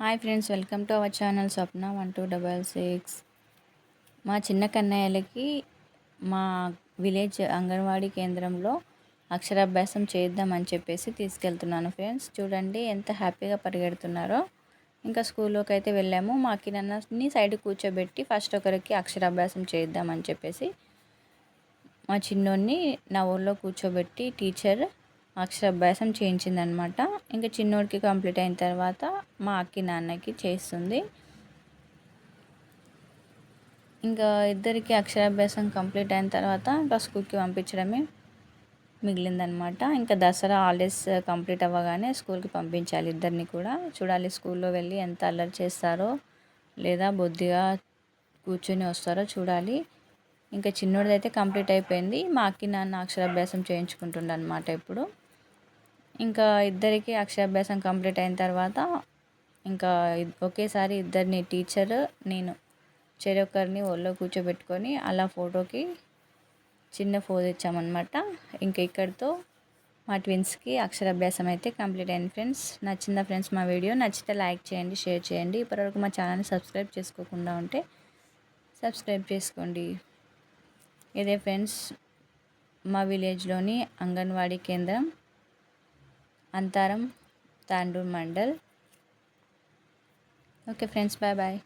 Hi friends, welcome to our channel Swapna 1266. మా చిన్న కన్నయ్యలకి మా విలేజ్ అంగన్వాడీ కేంద్రంలో అక్షరాభ్యాసం చేద్దామని చెప్పేసి తీసుకెళ్తున్నాను ఫ్రెండ్స్. చూడండి ఎంత హ్యాపీగా పరిగెడుతున్నారో. ఇంకా స్కూల్లోకి అయితే వెళ్ళాము. మా కిరణని సైడ్ కూర్చోబెట్టి ఫస్ట్ ఒకరికి అక్షరాభ్యాసం చేద్దామని చెప్పేసి మా చిన్నోడిని నా ఊళ్ళో కూర్చోబెట్టి టీచర్ అక్షరాభ్యాసం చేయించిందనమాట. ఇంకా చిన్నోడికి కంప్లీట్ అయిన తర్వాత మా అక్కి నాన్నకి చేస్తుంది. ఇంకా ఇద్దరికి అక్షరాభ్యాసం కంప్లీట్ అయిన తర్వాత ఇంకా స్కూల్కి పంపించడమే మిగిలిందనమాట. ఇంకా దసరా హాలిడేస్ కంప్లీట్ అవ్వగానే స్కూల్కి పంపించాలి ఇద్దరిని కూడా. చూడాలి స్కూల్లో వెళ్ళి ఎంత అల్లరి చేస్తారో లేదా బొద్దిగా కూర్చొని వస్తారో చూడాలి. ఇంకా చిన్నోడిదైతే కంప్లీట్ అయిపోయింది. మా అక్కి నాన్న అక్షరాభ్యాసం చేయించుకుంటుండనమాట ఇప్పుడు. ఇంకా ఇద్దరికి అక్షరాభ్యాసం కంప్లీట్ అయిన తర్వాత ఇంకా ఒకేసారి ఇద్దరిని టీచర్ నేను చెరొకరిని ఒళ్ళో కూర్చోబెట్టుకొని అలా ఫోటోకి చిన్న ఫోజ్ ఇచ్చామన్నమాట. ఇంకా ఇక్కడితో మా ట్విన్స్కి అక్షరాభ్యాసం అయితే కంప్లీట్ అయింది ఫ్రెండ్స్. నచ్చిందా ఫ్రెండ్స్ మా వీడియో? నచ్చితే లైక్ చేయండి, షేర్ చేయండి. ఇప్పటివరకు మా ఛానల్ని సబ్స్క్రైబ్ చేసుకోకుండా ఉంటే సబ్స్క్రైబ్ చేసుకోండి. ఇదే ఫ్రెండ్స్ మా విలేజ్లోని అంగన్వాడీ కేంద్రం, Antaram, Tandur mandal. Okay friends, bye bye.